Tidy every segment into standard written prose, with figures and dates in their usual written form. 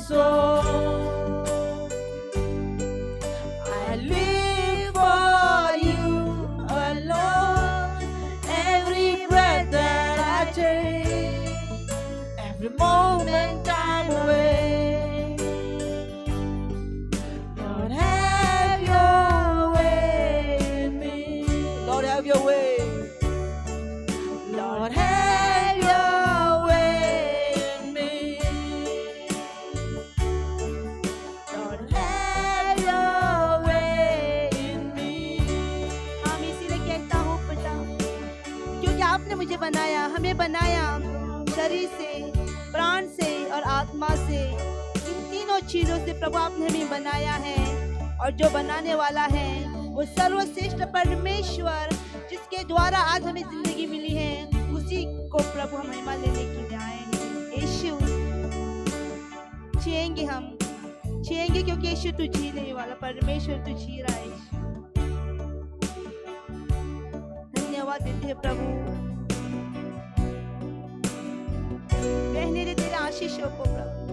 soul. I live for you alone. Every breath that I take, every moment I'm away. Lord, have your way in me. Lord, have your way. Lord, have your way in me. Lord, have your way in me. हम इसीलिए कहता हूँ पिता, क्योंकि आपने मुझे बनाया, हमें बनाया शरीर से, प्राण से और आत्मा से। इन तीनों चीजों से प्रभु आपने हमें बनाया है, और जो बनाने वाला है वो सर्वश्रेष्ठ परमेश्वर, जिसके द्वारा आज हमें जिंदगी मिली है, उसी को प्रभु हम महिमा लेने के लिए आए हैं। यीशु, जिएंगे हम, जिएंगे क्योंकि यीशु तू जीने वाला, परमेश्वर तू जी रहा है। यीशु, धन्यवाद देते हैं प्रभु, कहने दे तेरे आशीषों को प्रभु।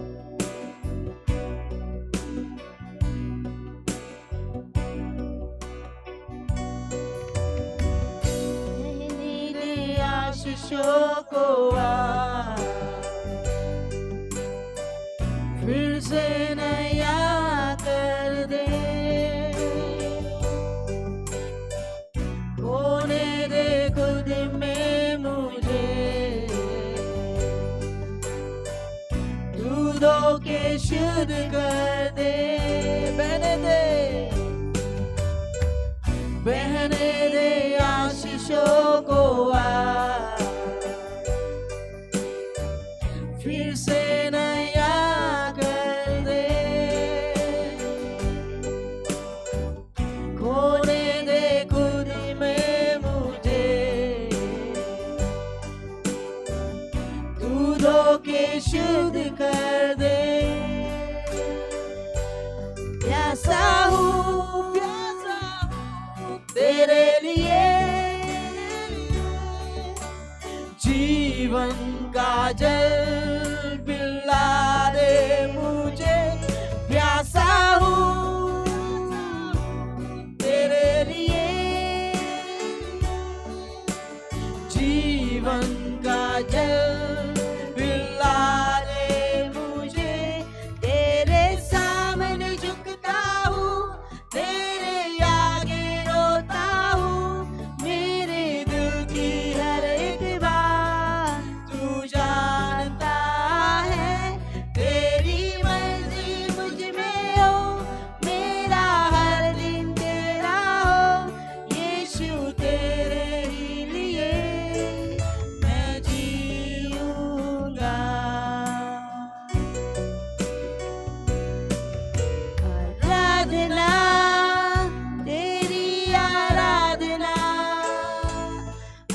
आशीषों को आ फिर से नया कर दे, खोने दे खुद में मुझे, दूधों के शुद्ध कर दे। बहने दे आशीषों को आ फिर से नया कर दे, खोने दे खुद में मुझे, दूधों के शुद्ध कर दे। प्यासा हूँ तेरे लिए, जीवन का जल पिला दे मुझे। प्यासा हूँ तेरे लिए, जीवन का जल पिला दे मुझे। तेरे सामने झुकता हूँ, तेरे आगे रोता हूँ, मेरे दिल की हर एक बात तू जानता है। तेरी मर्जी मुझ में हो, मेरा हर दिन तेरा हो, यीशु तेरे ही लिए मैं जीऊंगा। आराधना तेरी आराधना,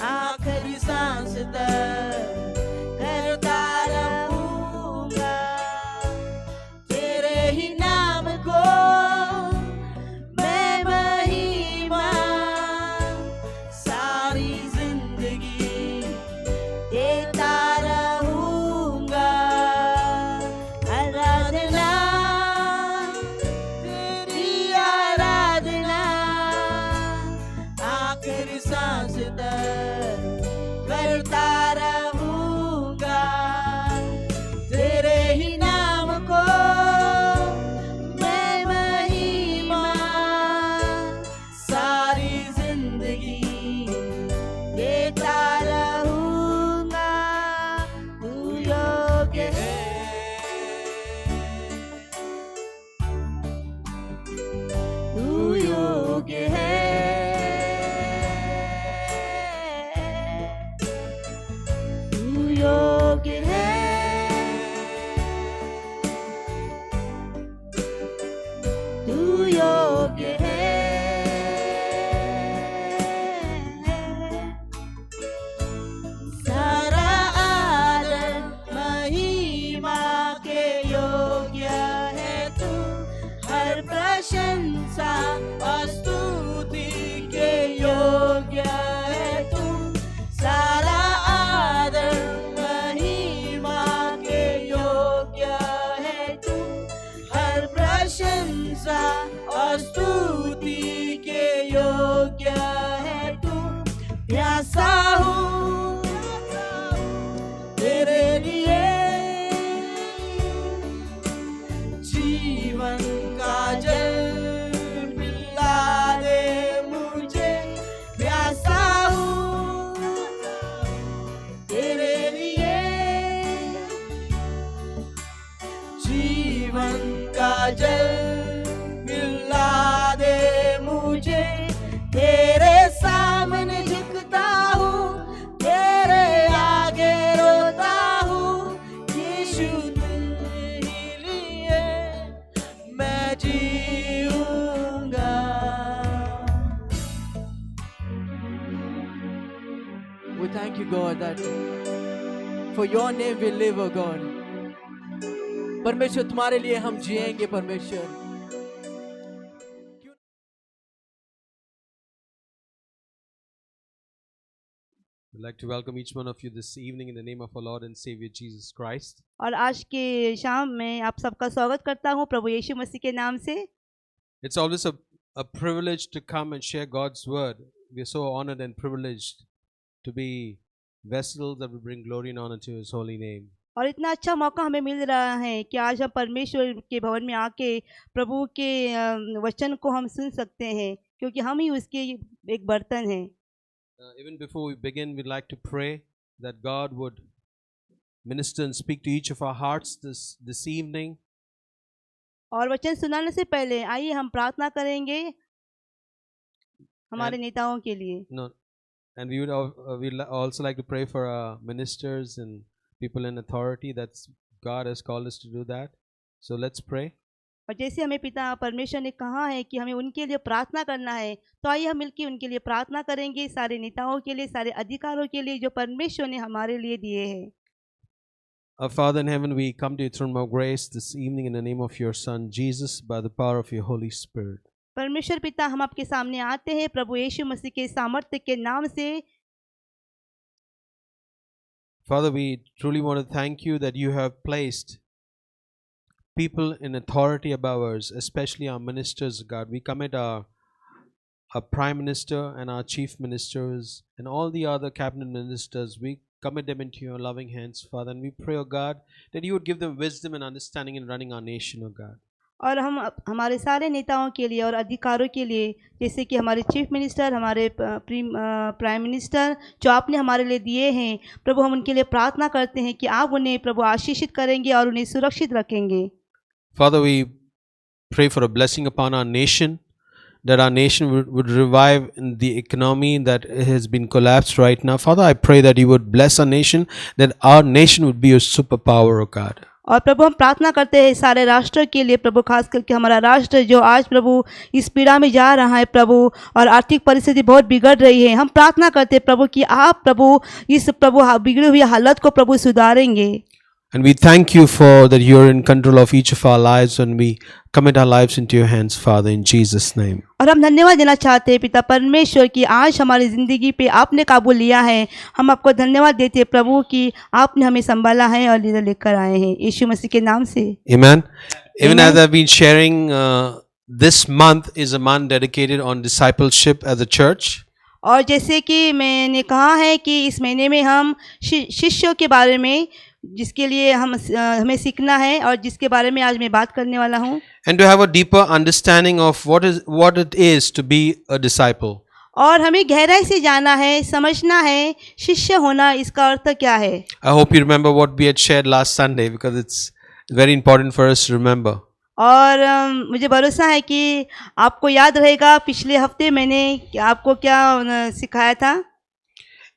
आखिरी सांस तक करता रहूंगा। तेरे ही नाम को मैं महिमा, सारी जिंदगी देता रहूंगा। आराधना तेरी आराधना, आखिरी सांस तक करता रहूंगा। तेरे ही नाम को मैं महिमा, सारी जिंदगी देता रहूंगा। तू योग्य है, तू योग्य है, तू योग्य है, तू योग्य है। सारा आदर महिमा के योग्य है तू, हर प्रशंसा और स्तुति के योग्य है तू। सारा आदर महिमा के योग्य है तू, प्रशंसा और स्तुति के योग्य है तू। प्यासा हूँ तेरे लिए, जीवन का जल पिला दे मुझे। प्यासा हूँ तेरे लिए, जीवन का जल पिला दे मुझे। तेरे सामने झुकता हूँ, तेरे आगे रोता हूँ। यीशु तेरे लिए मैं जीऊंगा। We thank you, God, that for your name we live, oh God. परमेश्वर तुम्हारे लिए हम जिएंगे परमेश्वर। I'd like to welcome each one of you this evening in the name of our Lord and Savior Jesus Christ. और आज के शाम में आप सबका स्वागत करता हूँ प्रभु यीशु मसीह के नाम से। It's always a privilege to come and share God's word. We are so honored and privileged to be vessels that will bring glory and honor to His holy name. और इतना अच्छा मौका हमें मिल रहा है कि आज हम परमेश्वर के भवन में आके प्रभु के वचन को हम सुन सकते हैं, क्योंकि हम ही उसके एक बर्तन हैं। Even before we begin, we'd like to pray that God would minister and speak to each of our hearts this evening. और वचन सुनाने से पहले आइए हम प्रार्थना करेंगे हमारे नेताओं के लिए। No, and we'd also like to pray for our ministers and people in authority. That's God has called us to do that. So let's pray. और जैसे हमें पिता परमेश्वर ने कहा है कि हमें उनके लिए प्रार्थना करना है, तो आइए हम मिलकर उनके लिए प्रार्थना करेंगे, सारे नेताओं के लिए, सारे अधिकारों के लिए जो परमेश्वर ने हमारे लिए दिए हैं। Our Father in heaven, we come to your throne of grace this evening in the name of your Son Jesus, by the power of your Holy Spirit. परमेश्वर पिता, हम आपके सामने आते हैं प्रभु यीशु मसीह के सामर्थ्य के नाम से। Father, we truly want to thank you that you have placed people in authority above us, especially our ministers, God. We commit our Prime Minister and our Chief Ministers and all the other cabinet ministers. We commit them into your loving hands, Father, and we pray, oh God, that you would give them wisdom and understanding in running our nation, oh God. और हम हमारे सारे नेताओं के लिए और अधिकारों के लिए, जैसे कि हमारे चीफ मिनिस्टर, हमारे प्राइम मिनिस्टर जो आपने हमारे लिए दिए हैं, प्रभु हम उनके लिए प्रार्थना करते हैं कि आप उन्हें प्रभु आशीषित करेंगे और उन्हें सुरक्षित रखेंगे। Father, we pray for a blessing upon our nation, that our nation would revive in the economy that has been collapsed right now. Father, I pray that you would bless our nation, that our nation would be a superpower, oh God. और प्रभु हम प्रार्थना करते हैं सारे राष्ट्र के लिए, प्रभु खास करके हमारा राष्ट्र जो आज प्रभु इस पीड़ा में जा रहा है प्रभु, और आर्थिक परिस्थिति बहुत बिगड़ रही है। हम प्रार्थना करते हैं प्रभु कि आप प्रभु इस प्रभु बिगड़ी हुई हालत को प्रभु सुधारेंगे। And we thank you for that you're in control of each of our lives, and we commit our lives into your hands, Father, in Jesus' name. और हम धन्यवाद देना चाहते हैं पिता परमेश्वर कि आज हमारी ज़िंदगी पे आपने काबू लिया है। हम आपको धन्यवाद देते हैं प्रभु कि आपने हमें संभाला है और इधर लेकर आए हैं, यीशु मसीह के नाम से। Amen. Even as I've been sharing, this month is a month dedicated on discipleship as a church. और जैसे कि मैंने कहा है कि इस महीने में हम शिष्यों के बारे में, जिसके लिए हमें सीखना है और जिसके बारे में आज मैं बात करने वाला हूँ। And to have a deeper understanding of what it is to be a disciple. और हमें गहराई से जाना है, समझना है शिष्य होना इसका अर्थ क्या है। I hope you remember what we had shared last Sunday, because it's very important for us to remember. और मुझे भरोसा है कि आपको याद रहेगा पिछले हफ्ते मैंने आपको क्या सिखाया था।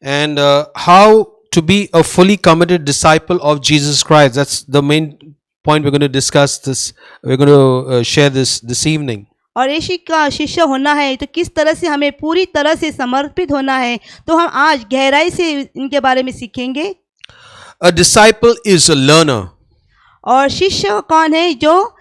And how to be a fully committed disciple of Jesus Christ. That's the main point we're going to discuss this. We're going to share this evening. और यीशु का शिष्य होना है तो किस तरह से हमें पूरी तरह से समर्पित होना है, तो हम आज गहराई से इनके बारे में सीखेंगे। A disciple is a learner. और शिष्य कौन है? जो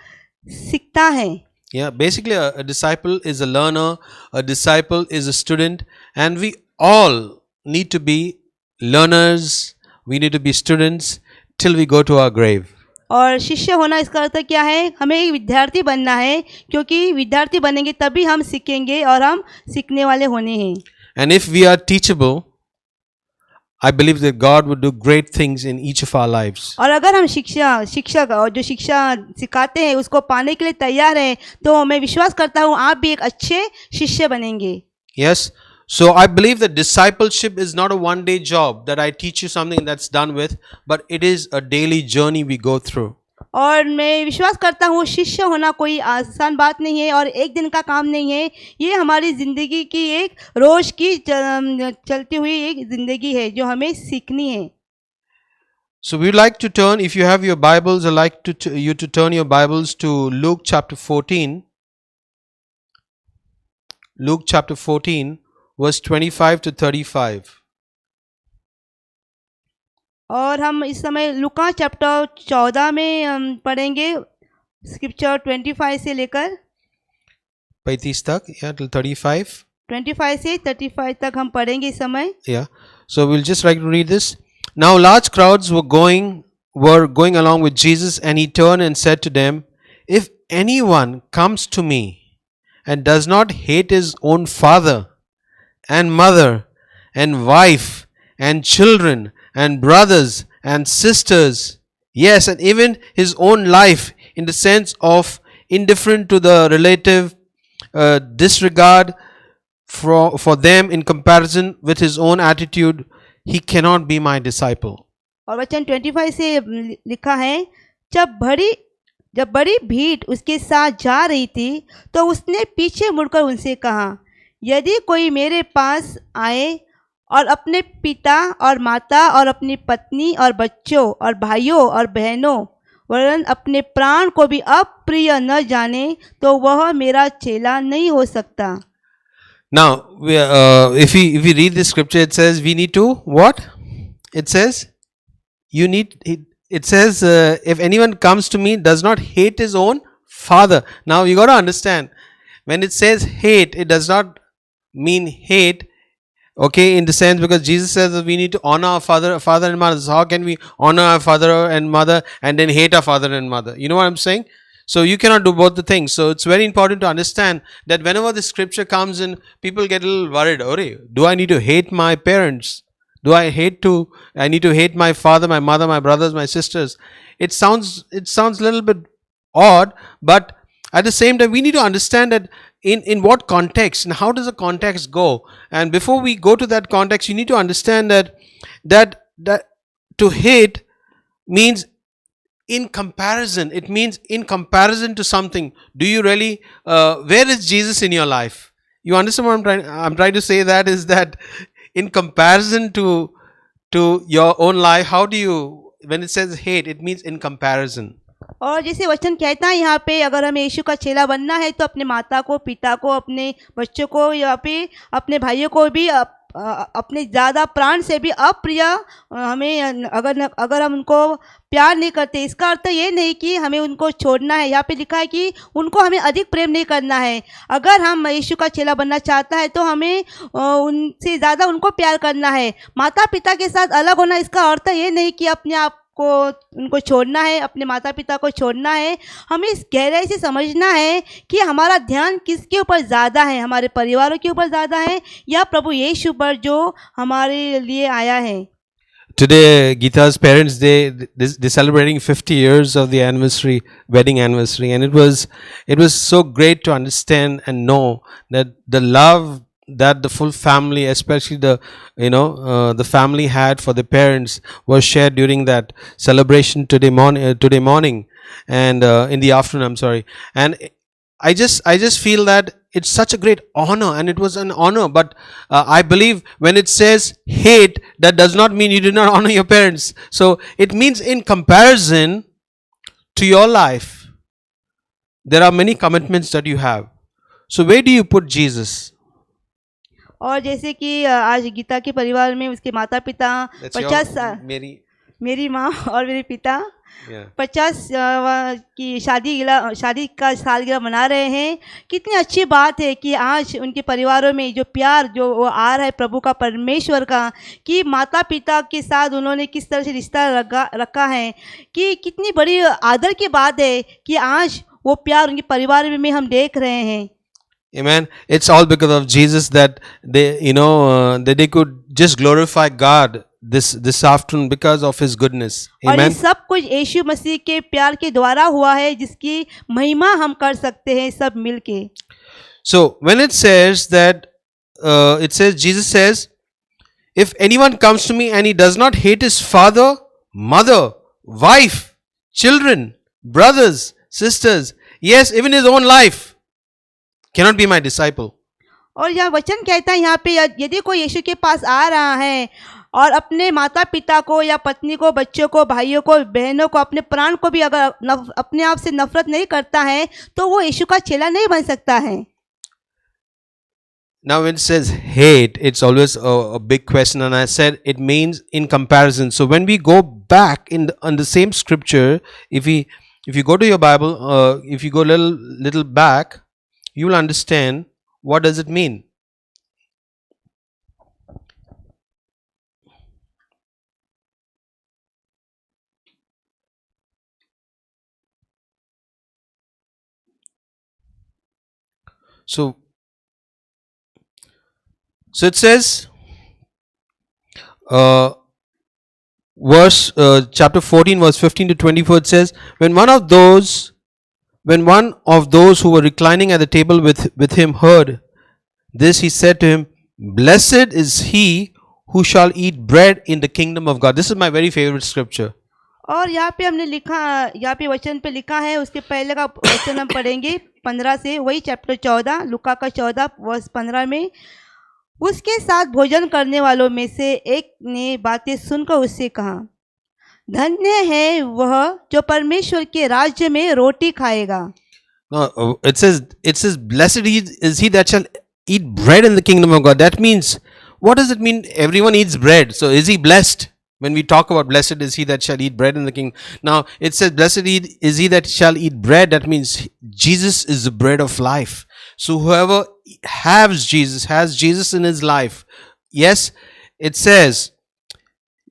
सीखता है। Yeah, basically a disciple is a learner, a disciple is a student, and we all need to be learners, we need to be students till we go to our grave. और शिष्य होना इसका अर्थ क्या है? हमें एक विद्यार्थी बनना है, क्योंकि विद्यार्थी बनेंगे तभी हम सीखेंगे और हम सीखने वाले होने हैं। And if we are teachable, I believe that God would do great things in each of our lives. और अगर हम शिक्षक और जो शिक्षा सिखाते हैं उसको पाने के लिए तैयार हैं, तो मैं विश्वास करता हूँ आप भी एक अच्छे शिष्य बनेंगे। Yes. So I believe that discipleship is not a one-day job that I teach you something that's done with, but it is a daily journey we go through. और मैं विश्वास करता हूँ शिष्य होना कोई आसान बात नहीं है और एक दिन का काम नहीं है। ये हमारी ज़िंदगी की एक रोज़ की चलती हुई एक ज़िंदगी है जो हमें सीखनी है। So we'd like to turn, if you have your Bibles, I'd like you to turn your Bibles to Luke chapter 14. Luke chapter 14, verse 25 to 35. और हम इस समय लूका चैप्टर 14 में हम पढ़ेंगे स्क्रिप्चर 25 से लेकर 35 tak, yeah, till 35. 25 से 35 तक हम पढ़ेंगे इस समय। Yeah. So we'll just like to read this. Now large crowds were going along with Jesus, and he turned and said to them, "If anyone comes to me and does not hate his own father and mother and wife and children and brothers and sisters, yes, and even his own life, in the sense of indifferent to the relative disregard for them in comparison with his own attitude, he cannot be my disciple." और वचन 25 से लिखा है, जब बड़ी भीड़ उसके साथ जा रही थी तो उसने पीछे मुड़कर उनसे कहा, यदि कोई मेरे पास आए और अपने पिता और माता और अपनी पत्नी और बच्चों और भाइयों और बहनों वरन अपने प्राण को भी अप्रिय न जाने, तो वह मेरा चेला नहीं हो सकता। Now, if we read this scripture, it says we need to what? It says if anyone comes to me does not hate his own father. Now you got to understand, when it says hate, it does not mean hate, okay, in the sense, because Jesus says that we need to honor our father and mother. So how can we honor our father and mother and then hate our father and mother? You know what I'm saying? So you cannot do both the things. So it's very important to understand that whenever the scripture comes in, people get a little worried. Do I need to hate my parents? I need to hate my father, my mother, my brothers, my sisters? It sounds a little bit odd, but at the same time, we need to understand that in what context and how does the context go. And before we go to that context, you need to understand that to hate means in comparison. It means in comparison to something. Do you really, where is Jesus in your life? You understand what I'm trying to say? That is that in comparison to your own life, how do you, when it says hate, it means in comparison. और जैसे वचन कहता है यहाँ पे, अगर हमें यीशु का चेला बनना है तो अपने माता को, पिता को, अपने बच्चों को या फिर अपने भाइयों को भी अपने ज़्यादा प्राण से भी अप्रिय, हमें अगर हम उनको प्यार नहीं करते, इसका अर्थ ये नहीं कि हमें उनको छोड़ना है। यहाँ पे लिखा है कि उनको हमें अधिक प्रेम नहीं करना है। अगर हम यीशु का चेला बनना चाहता है तो हमें उनसे ज़्यादा उनको प्यार करना है। माता पिता के साथ अलग होना, इसका अर्थ ये नहीं कि अपने आप को उनको छोड़ना है, अपने माता पिता को छोड़ना है। हमें इस गहराई से समझना है कि हमारा ध्यान किसके ऊपर ज़्यादा है, हमारे परिवारों के ऊपर ज़्यादा है या प्रभु यीशु पर जो हमारे लिए आया है। Today, Geeta's parents, they're celebrating 50 years of the wedding anniversary, and it was so great to understand and know that the love that the full family, especially the family had for the parents, was shared during that celebration today morning and in the afternoon. I'm sorry, and I just feel that it's such a great honor, and it was an honor. But I believe when it says hate, that does not mean you did not honor your parents. So it means in comparison to your life, there are many commitments that you have. So where do you put Jesus? और जैसे कि आज गीता के परिवार में उसके माता पिता 50 साल, मेरी माँ और मेरे पिता Yeah. 50 की शादी का सालगिरह मना रहे हैं। कितनी अच्छी बात है कि आज उनके परिवारों में जो प्यार जो वो आ रहा है प्रभु का, परमेश्वर का, कि माता पिता के साथ उन्होंने किस तरह से रिश्ता रखा है, कि कितनी बड़ी आदर की बात है कि आज वो प्यार उनके परिवार में हम देख रहे हैं। Amen. It's all because of Jesus that that they could just glorify God this afternoon because of His goodness. और ये Amen. सब कुछ यीशु मसीह के प्यार के द्वारा हुआ है, जिसकी महिमा हम कर सकते हैं सब मिलके। So when it says that, Jesus says, if anyone comes to me and he does not hate his father, mother, wife, children, brothers, sisters, yes, even his own life, cannot be my disciple. और यह वचन कहता है यहाँ पे, यदि कोई यीशु के पास आ रहा है और अपने माता पिता को या पत्नी को, बच्चों को, भाइयों को, बहनों को, अपने प्राण को भी अगर अपने आप से नफरत नहीं करता है तो वो यीशु का चेला नहीं बन सकता है। Now when it says hate, it's always a big question, and I said it means in comparison. So when we go back on the same scripture, if you go to your Bible, if you go little back, you will understand what does it mean. So it says, chapter 14, verse 15 to 24, it says, when one of those who were reclining at the table with him heard this, he said to him, blessed is he who shall eat bread in the kingdom of God. This is my very favorite scripture. और यहाँ पे हमने लिखा, यहाँ पे वचन पे लिखा है, उसके पहले का वचन हम पढ़ेंगे 15 से, वही चैप्टर 14, लुका का 14 वर्स 15 में। उसके साथ भोजन करने वालों में से एक ने बातें सुनकर उससे कहा, धन्य है वह जो परमेश्वर के राज्य में रोटी खाएगा। No, it says blessed is he that shall eat bread in the kingdom of God. That means, what does it mean everyone eats bread? So is he blessed? When we talk about blessed is he that shall eat bread in the kingdom. Now it says blessed is he that shall eat bread. That means Jesus is the bread of life. So whoever has Jesus in his life, yes, it says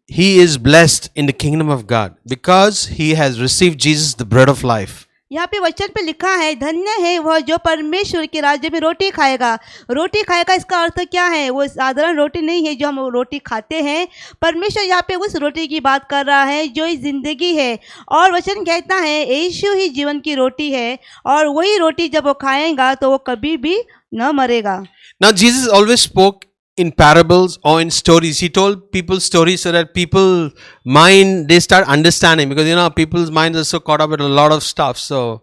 he is blessed in the kingdom of God because he has received Jesus, the bread of life. यहाँ पे वचन पे लिखा है, धन्य है वह जो परमेश्वर के राज्य में रोटी खाएगा। रोटी खाएगा इसका अर्थ क्या है? वो साधारण रोटी नहीं है जो हम रोटी खाते हैं। परमेश्वर यहाँ पे उस रोटी की बात कर रहा है जो जिंदगी है, और वचन कहता है यीशु ही जीवन की रोटी है, और वही रोटी जब वो खाएगा तो वो कभी भी न मरेगा। Now Jesus always spoke in parables or in stories. He told people stories so that people mind, they start understanding, because people's minds are so caught up with a lot of stuff. So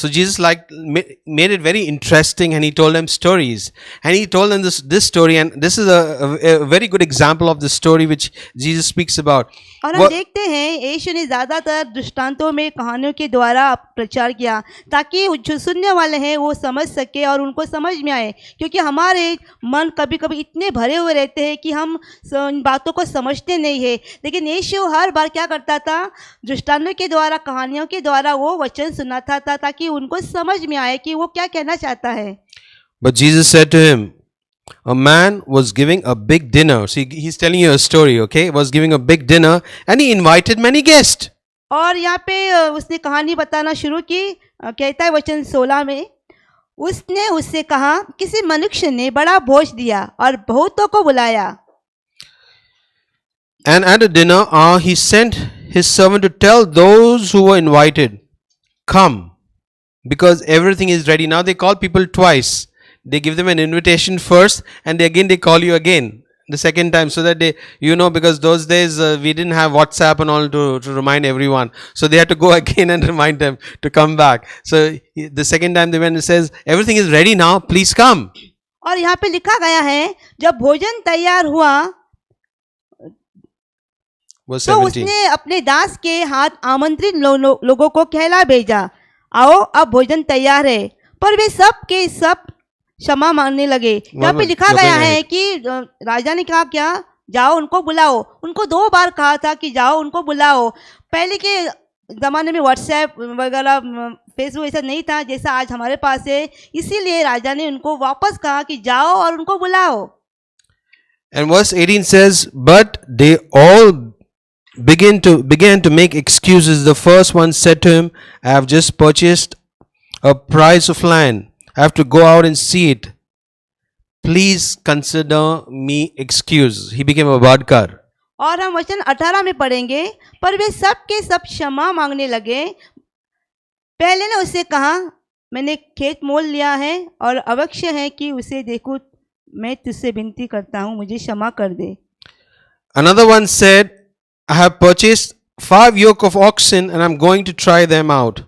Jesus made it very interesting, and he told them stories, and he told them this story, and this is a very good example of the story which Jesus speaks about. और हम देखते हैं यीशु ने ज़्यादातर दृष्टांतों में, कहानियों के द्वारा प्रचार किया ताकि जो सुनने वाले हैं वो समझ सके और उनको समझ में आए, क्योंकि हमारे मन कभी कभी इतने भरे हुए रहते हैं कि हम इन बातों को समझते नहीं है। लेकिन यीशु हर बार क्या करता था? दृष्टांतों के द्वारा, कहानियों के द्वारा वो वचन सुनाता था ताकि उनको समझ में आए कि वो क्या कहना चाहता है। But Jesus said to him, a man was giving a big dinner. See, he's telling you a story, okay? Was giving a big dinner and he invited many guests. और यहाँ पे उसने कहानी बताना शुरू की। कहता है वचन 16 में, उसने उससे कहा, किसी मनुष्य ने बड़ा भोज दिया और बहुतों को बुलाया। And at a dinner hour he sent his servant to tell those who were invited, come, because everything is ready. Now they call people twice. They give them an invitation first, and they call you again the second time, so that because those days we didn't have WhatsApp and all to remind everyone, so they had to go again and remind them to come back. So the second time they went and says, everything is ready now, please come. और यहाँ पे लिखा गया है, जब भोजन तैयार हुआ तो उसने अपने दास के हाथ आमंत्रित लोगों को कहला भेजा, आओ अब भोजन तैयार है। पर वे सब के सब क्षमा मांगने लगे। यहाँ पे लिखा गया है कि राजा ने कहा क्या? जाओ उनको बुलाओ। उनको 2 बार कहा था कि जाओ उनको बुलाओ। पहले के ज़माने में व्हाट्सएप वगैरह फेसबुक ऐसा नहीं था जैसा आज हमारे पास है, इसीलिए राजा ने उनको वापस कहा कि जाओ और उनको बुलाओ। And verse 18 says, But they all began to make excuses. The first one said to him, I have just purchased a price of land. I have to go out and see it. Please consider me excused. He became a badkar. और हम वचन 18 में पढ़ेंगे, पर वे सब के सब क्षमा मांगने लगे। पहले ने उससे कहा, मैंने खेत मोल लिया है और अवश्य है कि उसे देखूं। मैं तुझसे विनती करता हूं, मुझे क्षमा कर दे। Another one said, I have purchased 5 yoke of oxen and I'm going to try them out.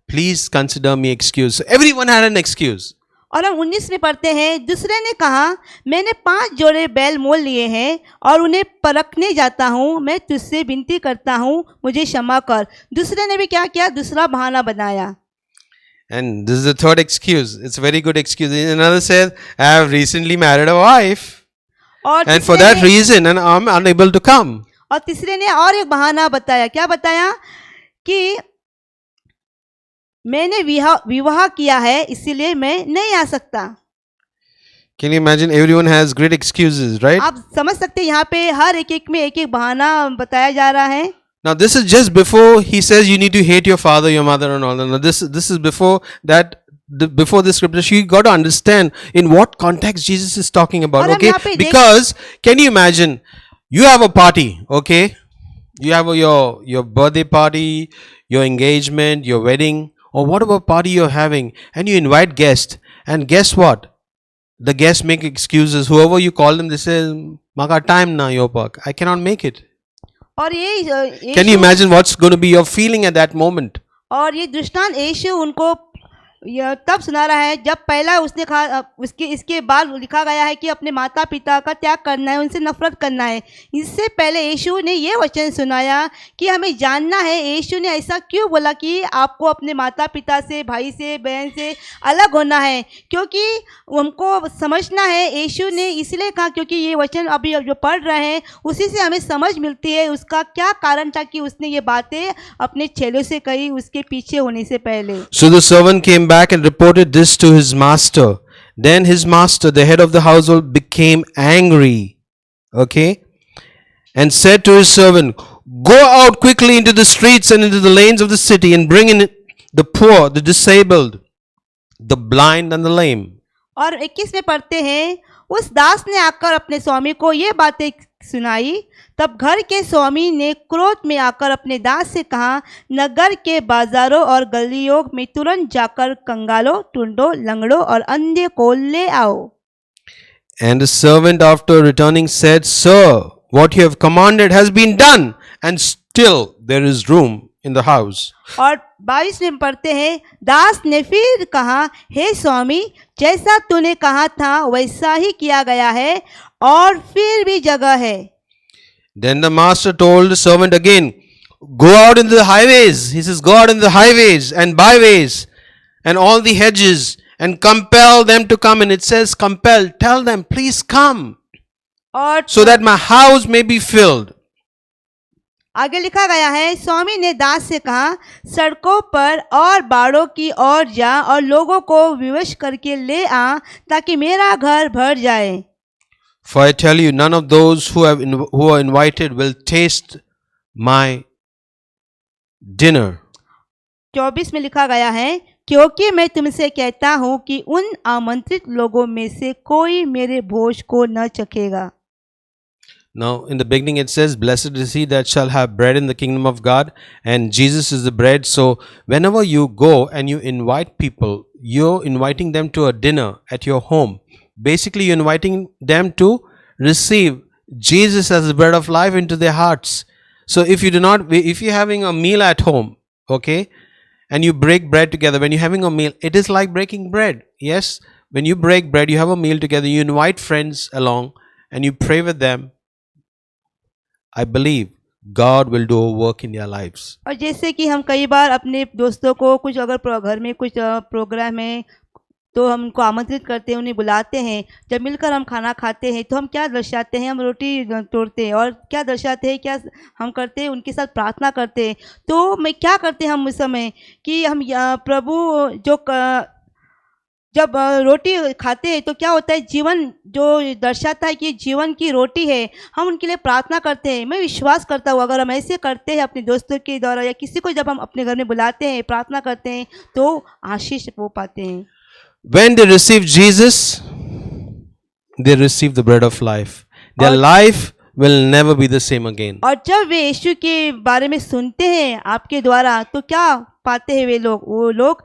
Please consider me excused. So everyone had an excuse. और हम 19 में पढ़ते हैं, दूसरे ने कहा, मैंने 5 जोड़े बैल मोल लिए हैं और उन्हें परखने जाता हूँ। मैं तुझसे विनती करता हूँ, मुझे क्षमा कर। दूसरे ने भी क्या किया? दूसरा बहाना बनाया। And this is the third excuse. It's a very good excuse. Another said, I have recently married a wife. और And for तीसरे that ने- reason, and I'm unable to come. और तीसरे ने और एक बहाना बताया। क्या बताया? कि मैंने विवाह किया है, इसीलिए मैं नहीं आ सकता। Can you imagine? Everyone has great excuses, right? आप समझ सकते हैं, यहाँ पे हर एक में एक बहाना बताया जा रहा है। Now this is just before he says you need to hate your father, your mother, and all that. Now this is before that. Before this scripture, you got to understand in what context Jesus is talking about. और हम Okay, यहाँ पे because can you imagine? You have a party, okay? You have your birthday party, your engagement, your wedding, or whatever party you're having, and you invite guests. And guess what? The guests make excuses. Whoever you call them, they say, "Maka time na yopak. I cannot make it." और ये Can you imagine what's going to be your feeling at that moment? और ये दृष्टांत यीशु उनको यह तब सुना रहा है जब पहला उसने कहा, इसके बाद लिखा गया है कि अपने माता पिता का त्याग करना है, उनसे नफरत करना है। इससे पहले यीशु ने ये वचन सुनाया कि हमें जानना है यीशु ने ऐसा क्यों बोला कि आपको अपने माता पिता से, भाई से, बहन से अलग होना है, क्योंकि हमको समझना है। यीशु ने इसलिए कहा क्योंकि ये वचन अभी जो पढ़ रहे हैं उसी से हमें समझ मिलती है उसका क्या कारण था कि उसने ये बातें अपने चेलों से कही उसके पीछे होने से पहले। So the servant came back and reported this to his master. Then his master, the head of the household, became angry, okay, and said to his servant, Go out quickly into the streets and into the lanes of the city and bring in the poor, the disabled, the blind and the lame. और 21 में पढ़ते हैं, उस दास ने आकर अपने स्वामी को ये बातें सुनाई। तब घर के स्वामी ने क्रोध में आकर अपने दास से कहा, नगर के बाजारों और गलियों में तुरंत जाकर कंगालों, टुंडों, लंगड़ों और अंधे को ले आओ। And the servant after returning said, Sir, what you have commanded has been done, and still there is room in the house. और 22 में पढ़ते हैं, दास ने फिर कहा, हे स्वामी, जैसा तूने कहा था वैसा ही किया गया है और फिर भी जगह है। Then the master told the servant again, Go out into the highways. He says, Go out in the highways and byways and all the hedges and compel them to come. And it says, compel. Tell them, please come, और so that my house may be filled. आगे लिखा गया है, स्वामी ने दास से कहा, सड़कों पर और बाड़ों की ओर जा और लोगों को विवश करके ले आ ताकि मेरा घर भर जाए। For I tell you, none of those who are invited will taste my dinner. 24 में लिखा गया है, क्योंकि मैं तुमसे कहता हूँ कि उन आमंत्रित लोगों में से कोई मेरे भोज को न चखेगा। Now, in the beginning it says, Blessed is he that shall have bread in the kingdom of God, and Jesus is the bread. So, whenever you go and you invite people, you're inviting them to a dinner at your home. Basically, you're inviting them to receive Jesus as the bread of life into their hearts. So, if you're having a meal at home, okay, and you break bread together, when you're having a meal, it is like breaking bread. Yes, when you break bread, you have a meal together, you invite friends along, and you pray with them. I believe God will do a work in their lives. और जैसे कि हम कई बार अपने दोस्तों को कुछ अगर घर में कुछ प्रोग्राम है तो हम उनको आमंत्रित करते हैं, उन्हें बुलाते हैं। जब मिलकर हम खाना खाते हैं तो हम क्या दर्शाते हैं? हम रोटी तोड़ते हैं और क्या दर्शाते हैं, क्या हम करते हैं? उनके साथ प्रार्थना करते हैं। तो मैं क्या करते हैं हम उस समय कि हम प्रभु जो जब रोटी खाते हैं तो क्या होता है, जीवन जो दर्शाता है कि जीवन की रोटी है, हम उनके लिए प्रार्थना करते हैं। मैं विश्वास करता हूँ अगर हम ऐसे करते हैं अपने दोस्तों के द्वारा या किसी को जब हम अपने घर में बुलाते हैं, प्रार्थना करते हैं, तो आशीष वो पाते हैं। When they receive Jesus, they receive the bread of life. Their और- life will never be the same again. और जब वे यीशु के बारे में सुनते हैं आपके द्वारा, तो क्या पाते हैं वो लोग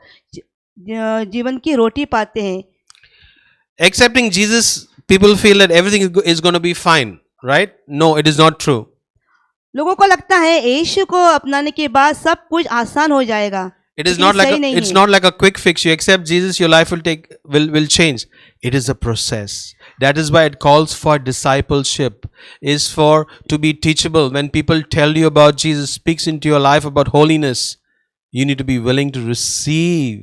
जीवन की रोटी पाते हैं। Accepting Jesus, people feel that everything is going to be fine, right? No, it is not true. लोगों को लगता है यीशु को अपनाने के बाद सब कुछ आसान हो जाएगा। It is लेकिन not like सही नहीं it's है। not like a quick fix. You accept Jesus, your life will change. It is a process. That is why it calls for discipleship. Is for to be teachable. When people tell you about Jesus, speaks into your life about holiness, you need to be willing to receive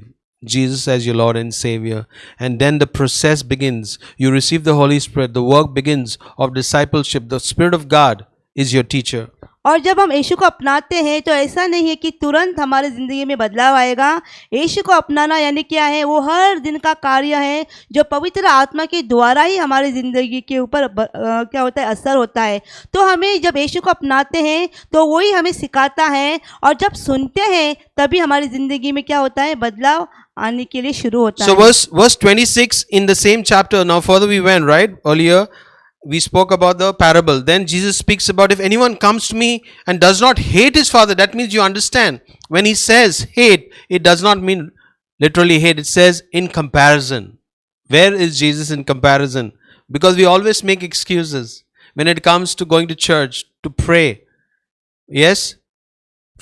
Jesus as your Lord and Savior. And then the process begins. You receive the Holy Spirit. The work begins of discipleship. The Spirit of God is your teacher. और जब हम यीशु को अपनाते हैं तो ऐसा नहीं है कि तुरंत हमारे ज़िंदगी में बदलाव आएगा। यीशु को अपनाना यानी क्या है? वो हर दिन का कार्य है जो पवित्र आत्मा के द्वारा ही हमारी ज़िंदगी के ऊपर क्या होता है, असर होता है। तो हमें जब यीशु को अपनाते हैं तो वही हमें सिखाता है, और जब सुनते हैं तभी हमारी ज़िंदगी में क्या होता है, बदलाव आने के लिए शुरू होता So है। verse 26 in the same chapter. Now further we went, right? Earlier we spoke about the parable. Then Jesus speaks about, if anyone comes to me and does not hate his father, that means you understand. When he says hate, it does not mean literally hate. It says in comparison. Where is Jesus in comparison? Because we always make excuses when it comes to going to church, to pray. Yes?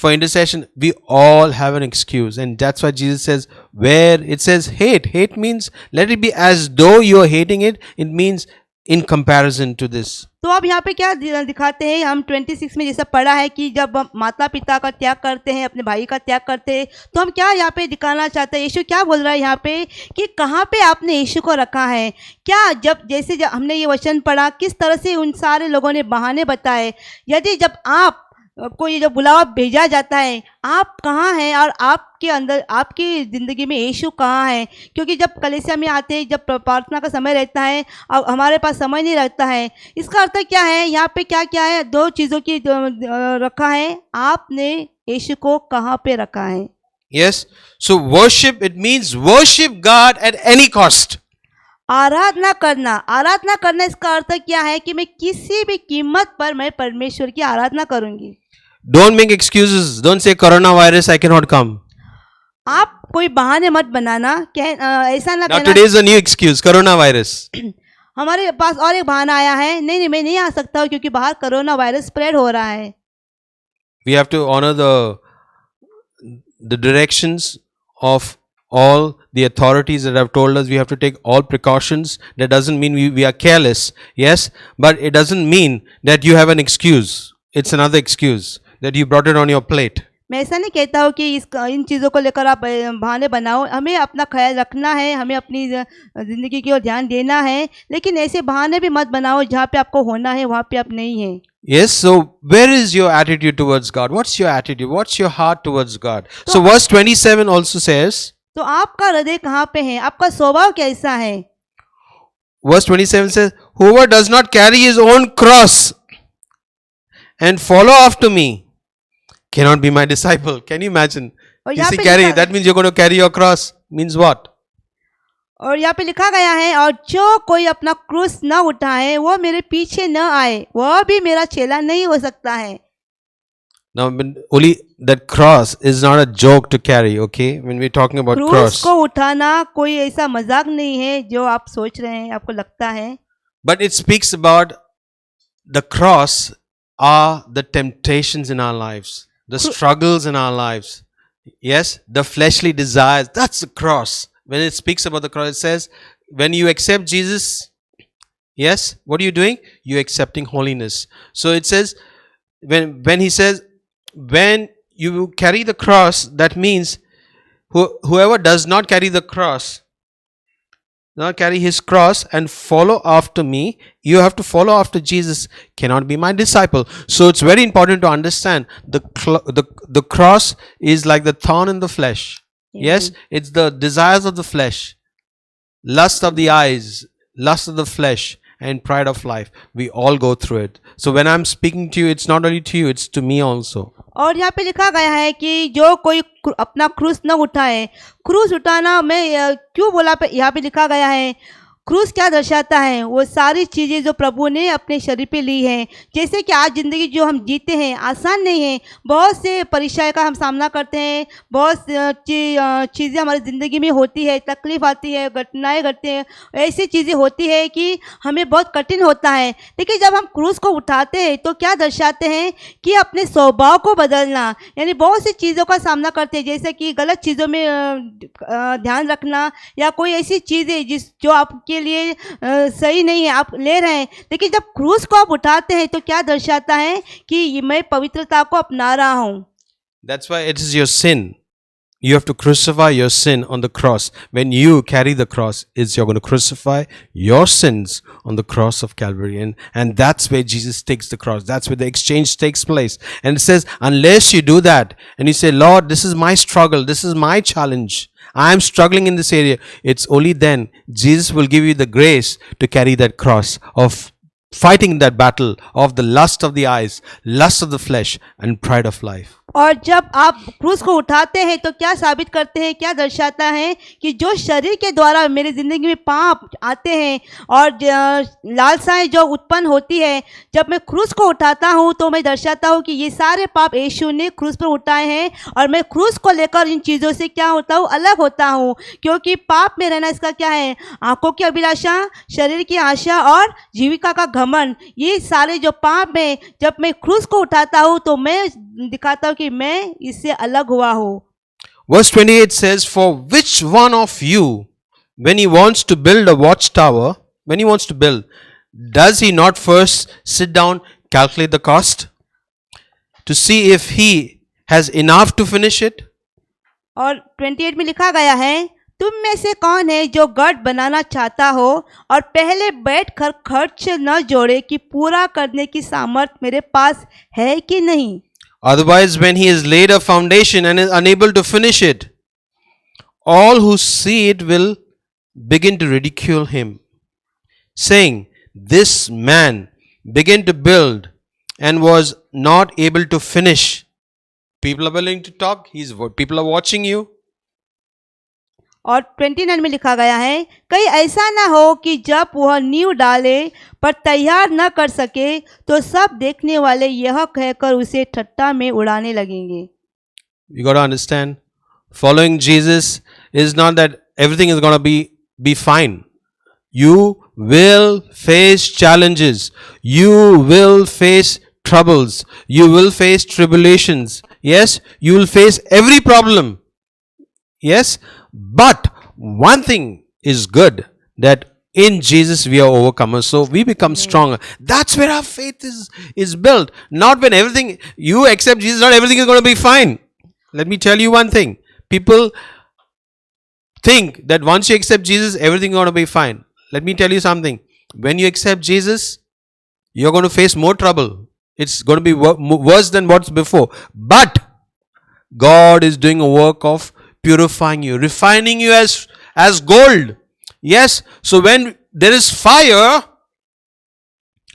For intercession, we all have an excuse. And that's why Jesus says, where it says hate. Hate means, let it be as though you are hating it. It means in comparison to this. तो अब यहाँ पे क्या दिखाते हैं, हम 26 में जैसा पढ़ा है कि जब हम माता पिता का त्याग करते हैं, अपने भाई का त्याग करते हैं, तो हम क्या यहाँ पे दिखाना चाहते हैं? यीशु क्या बोल रहा है यहाँ पे कि कहाँ पे आपने यीशु को रखा है? क्या जब हमने ये वचन पढ़ा, किस तरह से उन सारे लोगों ने बहाने बताए। यदि जब आप को ये जो बुलावा भेजा जाता है, आप कहाँ हैं और आपके अंदर, आपकी ज़िंदगी में यीशु कहाँ है? क्योंकि जब कलीसिया में आते हैं, जब प्रार्थना का समय रहता है और हमारे पास समय नहीं रहता है, इसका अर्थ क्या है? यहाँ पे क्या क्या है? दो चीज़ों की रखा है, आपने यीशु को कहाँ पे रखा है? Yes. So worship, it means worship God at any cost. आराधना करना इसका अर्थ क्या है? कि मैं किसी भी कीमत पर मैं परमेश्वर की आराधना करूंगी। Don't make excuses. Don't say coronavirus, I cannot come. आप कोई बहाने मत बनाना, ऐसा ना Now कहना today is a new excuse, coronavirus. हमारे पास और एक बहाना आया है, नहीं मैं नहीं आ सकता हूँ क्योंकि बाहर कोरोना वायरस स्प्रेड हो रहा है। We have to honor the directions of all the authorities that have told us. We have to take all precautions. That doesn't mean we are careless, yes, but it doesn't mean that you have an excuse. It's another excuse that you brought it on your plate. मैं ऐसा नहीं कहता हूँ कि इन चीज़ों को लेकर आप बहाने बनाओ। हमें अपना ख्याल रखना है, हमें अपनी ज़िंदगी की ओर ध्यान देना है, लेकिन ऐसे बहाने भी मत बनाओ जहाँ पे आपको होना है वहाँ पे आप नहीं हैं। Yes, so where is your attitude towards God? What's your attitude? What's your heart towards God? So verse 27 also says, तो आपका हृदय कहाँ पे है? आपका स्वभाव कैसा है? verse 27 says, whoever does not carry his own cross and follow after me cannot be my disciple. Can you imagine? और You यहाँ see पे carry, लिखा- that means you're going to carry your cross. Means what? और यहाँ पे लिखा गया है, और जो कोई अपना क्रूस न उठाए वो मेरे पीछे न आए, वह भी मेरा चेला नहीं हो सकता है। Now, only that cross is not a joke to carry, okay? When we're talking about क्रूस cross. को उठाना कोई ऐसा मजाक नहीं है जो आप सोच रहे हैं, आपको लगता है। But it speaks about the cross are the temptations in our lives, the struggles in our lives. Yes, the fleshly desires. That's the cross. When it speaks about the cross, it says, when you accept Jesus, yes, what are you doing? You're accepting holiness. So it says, when he says, when you carry the cross, that means whoever does not carry the cross not carry his cross and follow after me. You have to follow after Jesus. Cannot be my disciple. So it's very important to understand the cross is like the thorn in the flesh. Yes, it's the desires of the flesh, lust of the eyes, lust of the flesh, and pride of life. We all go through it. So when I'm speaking to you, it's not only to you, it's to me also. और यहाँ पे लिखा गया है कि जो कोई अपना क्रूस न उठाए, क्रूस उठाना मैं क्यों बोला पे यहाँ पे लिखा गया है, क्रूस क्या दर्शाता है? वो सारी चीज़ें जो प्रभु ने अपने शरीर पे ली हैं। जैसे कि आज ज़िंदगी जो हम जीते हैं आसान नहीं है, बहुत से परेशानी का हम सामना करते हैं, बहुत चीज़ें हमारी ज़िंदगी में होती है, तकलीफ आती है, घटनाएं घटती हैं, ऐसी चीज़ें होती है कि हमें बहुत कठिन होता है। लेकिन जब हम क्रूस को उठाते हैं तो क्या दर्शाते हैं कि अपने स्वभाव को बदलना, यानी बहुत सी चीज़ों का सामना करते हैं, जैसे कि गलत चीज़ों में ध्यान रखना या कोई ऐसी चीज़ें जो आपके लिए सही नहीं है आप ले रहे हैं। लेकिन जब क्रूस को आप उठाते हैं तो क्या दर्शाता है कि मैं पवित्रता को अपना रहा हूं। That's why it is your sin. You have to crucify your sin on the cross. When you carry the cross, you're going to crucify your sins on the cross of Calvary. And that's where Jesus takes the cross. That's where the exchange takes place. And it says, unless you do that, and you say, Lord, this is my struggle, this is my challenge, I am struggling in this area, it's only then Jesus will give you the grace to carry that cross of fighting that battle of the lust of the eyes, lust of the flesh, and pride of life. और जब आप क्रूस को उठाते हैं तो क्या साबित करते हैं, क्या दर्शाता है कि जो शरीर के द्वारा मेरी ज़िंदगी में पाप आते हैं और लालसाएं जो उत्पन्न होती है, जब मैं क्रूस को उठाता हूं तो मैं दर्शाता हूं कि ये सारे पाप यीशु ने क्रूस पर उठाए हैं और मैं क्रूस को लेकर इन चीज़ों से क्या होता हूँ, अलग होता हूँ। क्योंकि पाप में रहना इसका क्या है, आंखों की अभिलाषा, शरीर की आशा और जीविका का घमंड, ये सारे जो पाप हैं, जब मैं क्रूस को उठाता हूँ तो मैं दिखाता हूँ कि मैं इससे अलग हुआ हूँ। Verse 28 says, for which one of you, when he wants to build a watchtower, when he wants to build, does he not first sit down, calculate the cost, to see if he has enough to finish it? और 28 में लिखा गया है, तुम में से कौन है जो गढ़ बनाना चाहता हो और पहले बैठकर खर्च न जोड़े कि पूरा करने की सामर्थ मेरे पास है कि नहीं। Otherwise, when he has laid a foundation and is unable to finish it, all who see it will begin to ridicule him, saying, this man began to build and was not able to finish. People are willing to talk. People are watching you. और 29 में लिखा गया है, कहीं ऐसा ना हो कि जब वह नींव डाले पर तैयार न कर सके तो सब देखने वाले यह कहकर उसे ठट्ठा में उड़ाने लगेंगे। You got to understand, following Jesus is not that everything is going to be fine. You will face challenges. You will face troubles. You will face tribulations. Yes, you will face every problem. Yes, but one thing is good, that in Jesus we are overcomers, so we become stronger. That's where our faith is built. Not when everything, you accept Jesus, not everything is going to be fine. Let me tell you one thing. People think that once you accept Jesus, everything is going to be fine. Let me tell you something. When you accept Jesus, you're going to face more trouble. It's going to be worse than what's before. But God is doing a work of purifying you, refining you as gold. Yes, so when there is fire,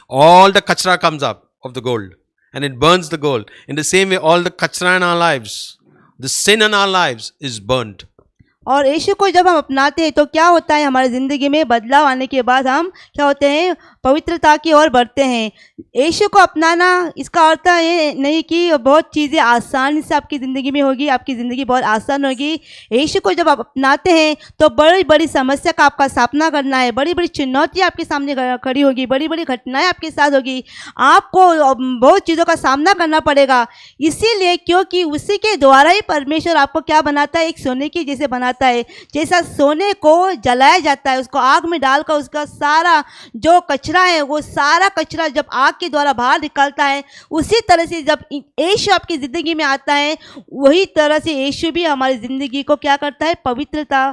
all the kachra comes up of the gold and it burns the gold. In the same way, all the kachra in our lives, the sin in our lives is burnt. और यीशु को जब हम अपनाते हैं तो क्या होता है, हमारी ज़िंदगी में बदलाव आने के बाद हम क्या होते हैं, पवित्रता की ओर बढ़ते हैं। यीशु को अपनाना इसका अर्थ ये नहीं कि बहुत चीज़ें आसानी से आपकी ज़िंदगी में होगी, आपकी ज़िंदगी बहुत आसान होगी। यीशु को जब आप अपनाते हैं तो बड़ी बड़ी समस्या का आपका सामना करना है, बड़ी बड़ी चुनौतियाँ आपके सामने खड़ी होगी, बड़ी बड़ी घटनाएं आपके साथ होगी, आपको बहुत चीज़ों का सामना करना पड़ेगा। इसीलिए क्योंकि उसी के द्वारा ही परमेश्वर आपको क्या बनाता है, एक सोने की जैसे बनाता है। जैसा सोने को जलाया जाता है, उसको आग में डालकर उसका सारा जो कचरा है, वो सारा कचरा जब आग के द्वारा बाहर निकलता है, उसी तरह से जब यीशु आपकी ज़िंदगी में आता है, वही तरह से यीशु भी हमारी ज़िंदगी को क्या करता है, पवित्रता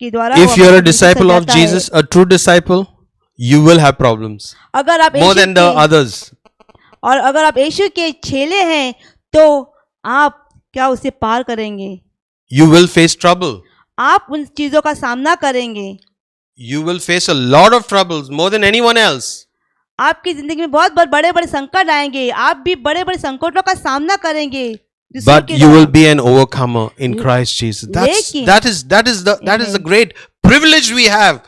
के द्वारा वो If you are a हमारे जीवन disciple of सजाता है। Jesus, a true disciple, you will have problems अगर आप more यीशु than the के others. और अगर आप यीशु के चेले हैं तो आप क्या उसे पार करेंगे? You will face trouble. आप उन चीजों का सामना करेंगे। You will face a lot of troubles more than anyone else. आपकी जिंदगी में बहुत बड़े बड़े संकट आएंगे, आप भी बड़े बड़े संकटों का सामना करेंगे। दूसरों But के you will द्वारा। be an overcomer in Christ Jesus. लेकिन- That is the Amen. great privilege we have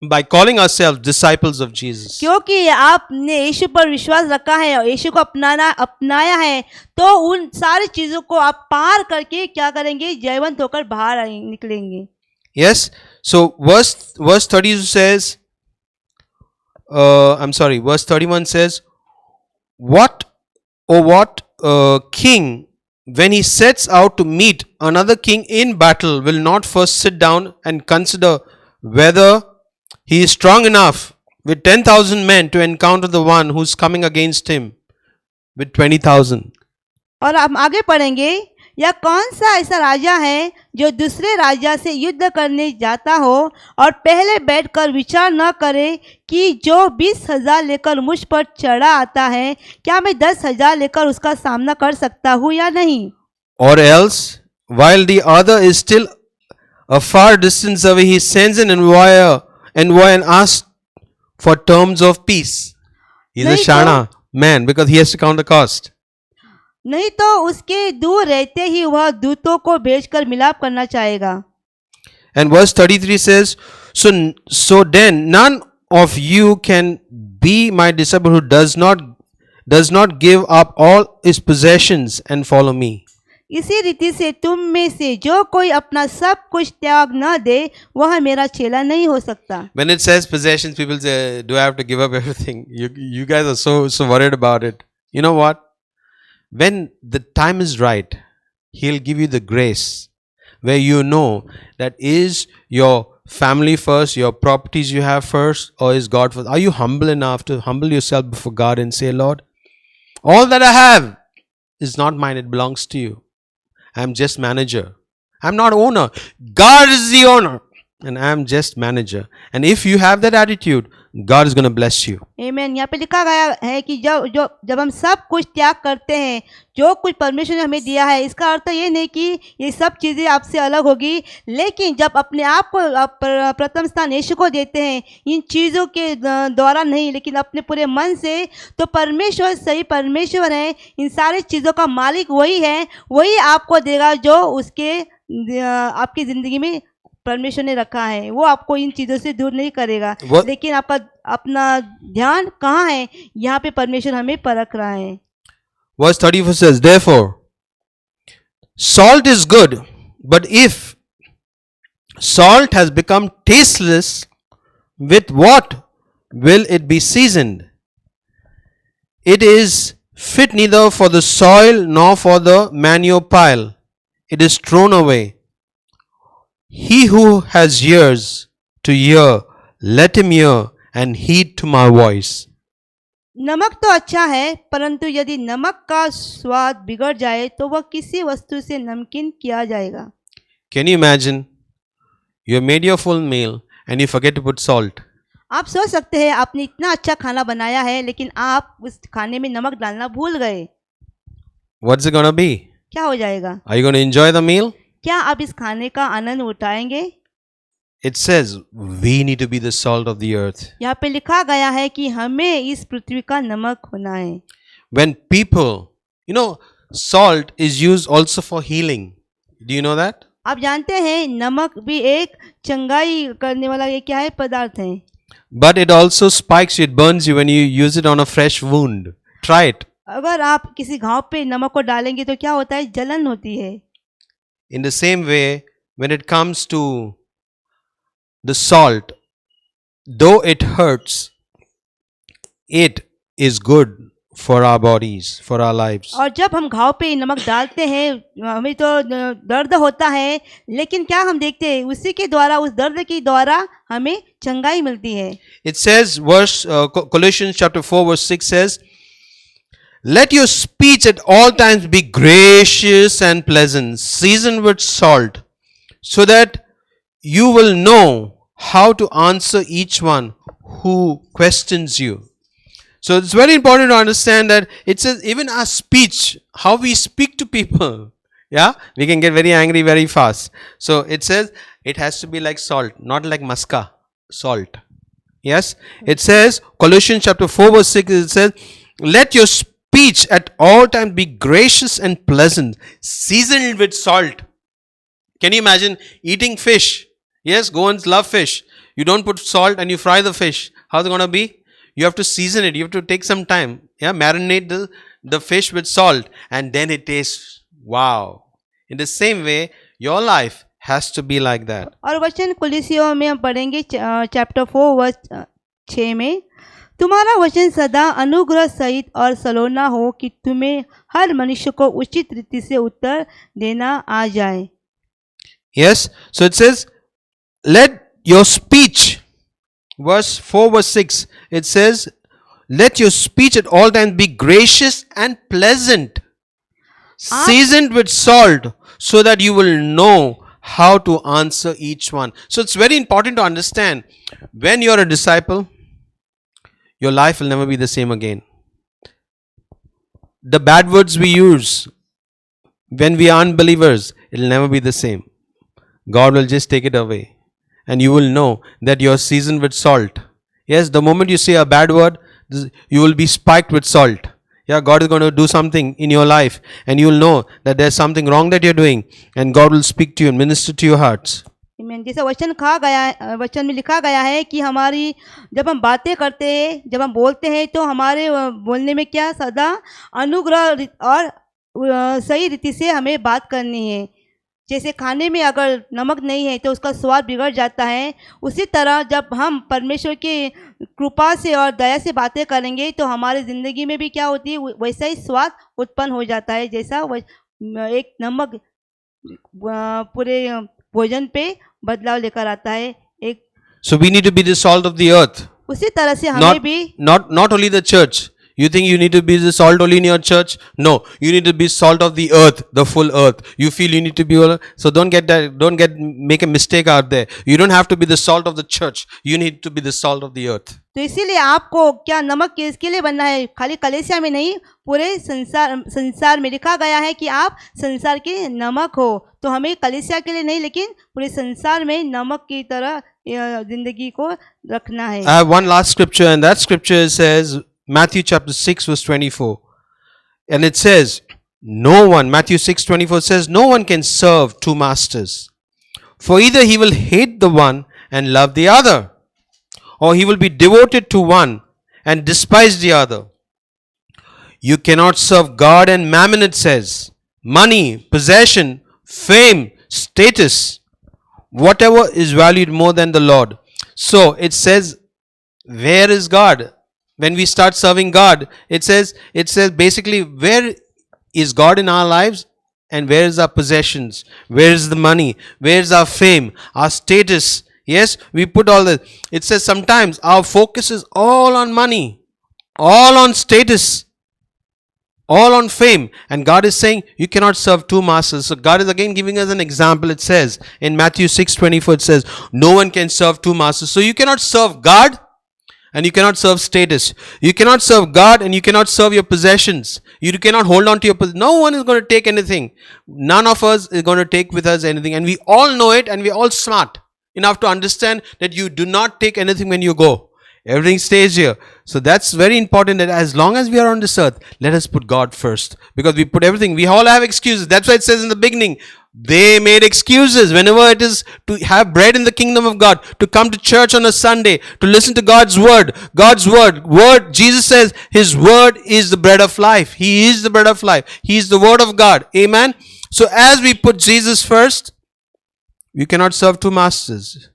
by calling ourselves disciples of Jesus. क्योंकि आपने यीशु पर विश्वास रखा है और यीशु को अपनाया है, तो उन सारी चीजों को आप पार करके क्या करेंगे? जयवंत होकर बाहर निकलेंगे। Yes. So verse 32 says, verse 31 says, what king, when he sets out to meet another king in battle, will not first sit down and consider whether he is strong enough with 10,000 men to encounter the one who's coming against him with 20,000? और हम आगे पढ़ेंगे, या कौन सा ऐसा राजा है जो दूसरे राजा से युद्ध करने जाता हो और पहले बैठकर विचार न करे कि जो 20,000 लेकर मुझ पर चढ़ा आता है, क्या मैं 10,000 लेकर उसका सामना कर सकता हूँ या नहीं? Or else, while the other is still a far distance away, he sends an envoy and asks for terms of peace. He's a नहीं तो- shana man because he has to count the cost. नहीं तो उसके दूर रहते ही वह दूतों को भेजकर मिलाप करना चाहेगा। And verse 33 says, so then none of you can be my disciple who does not give up all his possessions and follow me. इसी रीति से तुम में से जो कोई अपना सब कुछ त्याग न दे, वह मेरा चेला नहीं हो सकता। When it says possessions, people say, do I have to give up everything? You guys are so worried about it. You know what? When the time is right, he'll give you the grace where you know that is your family first, your properties you have first, or is God first? Are you humble enough to humble yourself before God and say, Lord, all that I have is not mine, it belongs to you. I'm just manager. I'm not owner. God is the owner and I'm just manager. And if you have that attitude, God is going to bless you. आमीन। यहाँ पे लिखा गया है कि जब हम सब कुछ त्याग करते हैं, जो कुछ परमेश्वर ने हमें दिया है, इसका अर्थ ये नहीं कि ये सब चीज़ें आपसे अलग होगी, लेकिन जब अपने आप को प्रथम स्थान यीशु को देते हैं, इन चीज़ों के द्वारा नहीं लेकिन अपने पूरे मन से, तो परमेश्वर सही परमेश्वर है, इन सारी चीज़ों का मालिक वही है, वही आपको देगा जो उसके आपकी ज़िंदगी में परमेश्वर ने रखा है। वो आपको इन चीज़ों से दूर नहीं करेगा, लेकिन आपका अपना ध्यान कहाँ है, यहाँ पे परमेश्वर हमें परख रहा है। Verse 34 says, therefore, salt is good, but if salt has become tasteless, with what will it be seasoned? It is fit neither for the soil nor for the manure pile. It is thrown away. He who has ears to hear, let him hear and heed to my voice. नमक तो अच्छा है, परंतु यदि नमक का स्वाद बिगड़ जाए तो वह किसी वस्तु से नमकीन किया जाएगा। Can you imagine? You have made your full meal and you forget to put salt. आप सोच सकते हैं, आपने इतना अच्छा खाना बनाया है लेकिन आप उस खाने में नमक डालना भूल गए। What's it going to be? क्या हो जाएगा? Are you going to enjoy the meal? क्या आप इस खाने का आनंद उठाएंगे? It says we need to be the salt of the earth. यहाँ पे लिखा गया है कि हमें इस पृथ्वी का नमक होना है। When people, salt is used also for healing. Do you know that? आप जानते हैं नमक भी एक चंगाई करने वाला ये क्या है पदार्थ है। But it also spikes you, it burns you when you use it on a fresh wound. Try it. अगर आप किसी घाव पे नमक को डालेंगे तो क्या होता है? जलन होती है। In the same way, when it comes to the salt, though it hurts, it is good for our bodies, for our lives. और जब हम घाव पे नमक डालते हैं, हमें तो दर्द होता है, लेकिन क्या हम देखते हैं उसी के द्वारा, उस दर्द के द्वारा हमें चंगाई मिलती है। It says, Colossians chapter 4 verse 6 says, let your speech at all times be gracious and pleasant, seasoned with salt, so that you will know how to answer each one who questions you. So it's very important to understand that it says even our speech, how we speak to people, yeah, we can get very angry very fast. So it says it has to be like salt, not like maska, salt. Yes, it says Colossians chapter 4 verse 6, it says, let your speech at all times be gracious and pleasant, seasoned with salt. Can you imagine eating fish? Yes, Goans love fish. You don't put salt and you fry the fish. How's it going to be? You have to season it. You have to take some time. Yeah, marinate the fish with salt and then it tastes wow. In the same way, your life has to be like that. और वचन कुलिसियों में हम पढ़ेंगे chapter 4 verse 6 में, तुम्हारा वचन सदा अनुग्रह सहित और सलोना हो कि तुम्हें हर मनुष्य को उचित रीति से उत्तर देना आ जाए. Yes, so it says, let your speech, verse 4 verse 6, it says, let your speech at all times be gracious and pleasant, seasoned with salt, so that you will know how to answer each one. So it's very important to understand, when you're a disciple, your life will never be the same again. The bad words we use when we are unbelievers, it will never be the same. God will just take it away and you will know that you're seasoned with salt. Yes, the moment you say a bad word, you will be spiked with salt. Yeah, God is going to do something in your life and you will know that there's something wrong that you're doing and God will speak to you and minister to your hearts. आमीन. जैसा वचन में लिखा गया है कि हमारी जब हम बातें करते हैं, जब हम बोलते हैं तो हमारे बोलने में क्या सदा अनुग्रह और सही रीति से हमें बात करनी है. जैसे खाने में अगर नमक नहीं है तो उसका स्वाद बिगड़ जाता है, उसी तरह जब हम परमेश्वर की कृपा से और दया से बातें करेंगे तो हमारे ज़िंदगी में भी क्या होती है, वैसा ही स्वाद उत्पन्न हो जाता है जैसा एक नमक पूरे भोजन पे बदलाव लेकर आता है. एक So we need to be the salt of the earth. उसी तरह से हमें भी Not only the church. You think you need to be the salt only in your church? No, you need to be salt of the earth, the full earth. You feel you need to be, so make a mistake out there. You don't have to be the salt of the church. You need to be the salt of the earth. तो इसीलिए आपको क्या नमक किसके लिए बनना है, खाली कलीसिया में नहीं, पूरे संसार में लिखा गया है कि आप संसार के नमक हो. तो हमें कलीसिया के लिए नहीं लेकिन पूरे संसार में नमक की तरह जिंदगी को रखना है. I have one last scripture and that scripture says Matthew chapter 6 verse 24, and it says Matthew 6:24 says, no one can serve two masters, for either he will hate the one and love the other, or he will be devoted to one and despise the other. You cannot serve God and mammon, it says. Money, possession, fame, status, whatever is valued more than the Lord. So it says, where is God? When we start serving God, it says basically, where is God in our lives and where is our possessions? Where is the money? Where is our fame? Our status? Yes, we put all that. It says sometimes our focus is all on money, all on status, all on fame. And God is saying you cannot serve two masters. So God is again giving us an example. It says in Matthew 6:24, it says, no one can serve two masters. So you cannot serve God and you cannot serve status. You cannot serve God and you cannot serve your possessions. You cannot hold on to your possessions. No one is going to take anything. None of us is going to take with us anything. And we all know it and we're all smart enough to understand that you do not take anything when you go. Everything stays here. So that's very important, that as long as we are on this earth, let us put God first. Because we put everything. We all have excuses. That's why it says in the beginning, they made excuses whenever it is to have bread in the kingdom of God, to come to church on a Sunday, to listen to God's word. God's word, Jesus says his word is the bread of life. He is the bread of life. He is the word of God. Amen. So as we put Jesus first, you cannot serve two masters.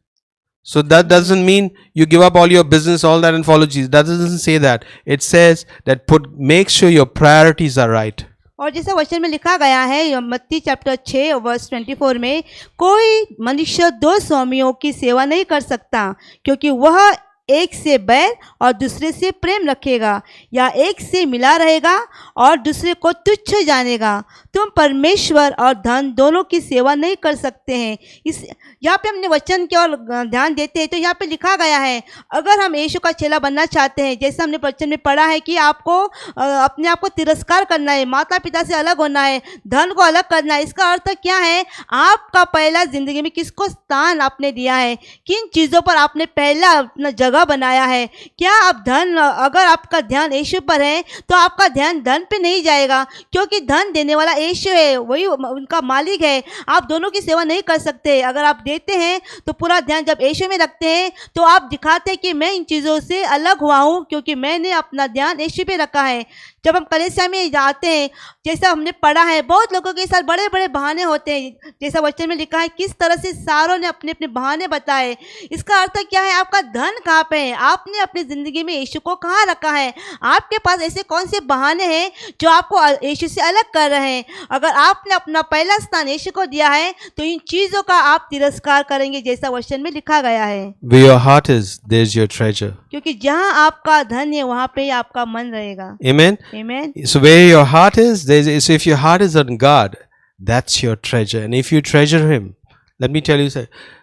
So that doesn't mean you give up all your business, all that, and follow Jesus. That doesn't say that. It says that make sure your priorities are right. और जैसा वचन में लिखा गया है मत्ती chapter 6 verse 24 में, कोई मनुष्य दो स्वामियों की सेवा नहीं कर सकता, क्योंकि वह एक से बैर और दूसरे से प्रेम रखेगा, या एक से मिला रहेगा और दूसरे को तुच्छ जानेगा। तुम परमेश्वर और धन दोनों की सेवा नहीं कर सकते हैं। इस यहाँ पे हमने वचन की ओर ध्यान देते हैं तो यहाँ पे लिखा गया है, अगर हम यीशु का चेला बनना चाहते हैं, जैसे हमने वचन में पढ़ा है कि आपको अपने आप को तिरस्कार करना है, माता पिता से अलग होना है, धन को अलग करना है। इसका अर्थ क्या है? आपका पहला जिंदगी में किसको स्थान आपने दिया है, किन चीज़ों पर आपने पहला अपना जगह बनाया है। क्या आप धन, अगर आपका ध्यान यीशु पर है तो आपका ध्यान धन पे नहीं जाएगा, क्योंकि धन देने वाला यीशु है, वही उनका मालिक है। आप दोनों की सेवा नहीं कर सकते। अगर आप देते हैं तो पूरा ध्यान जब यीशु में रखते हैं तो आप दिखाते हैं कि मैं इन चीज़ों से अलग हुआ हूँ, क्योंकि मैंने अपना ध्यान यीशु पे रखा है। जब हम कलीसिया में जाते हैं, जैसा हमने पढ़ा है, बहुत लोगों के साथ बड़े बड़े बहाने होते हैं, जैसा वचन में लिखा है किस तरह से सारों ने अपने अपने बहाने बताए। इसका अर्थ क्या है? आपका धन कहाँ पे है? आपने अपनी ज़िंदगी में यीशु को कहाँ रखा है? आपके पास ऐसे कौन से बहाने हैं जो आपको यीशु से अलग कर रहे हैं? अगर आपने अपना पहला स्थान यीशु को दिया है तो इन चीज़ों का आप तिरस्कार करेंगे, जैसा वचन में लिखा गया है। Where your heart is, there's your treasure. क्योंकि जहाँ आपका धन है वहाँ पे ही आपका मन रहेगा। Amen. Amen. So where your heart is, so if your heart is on God, that's your treasure. And if you treasure Him, let me tell you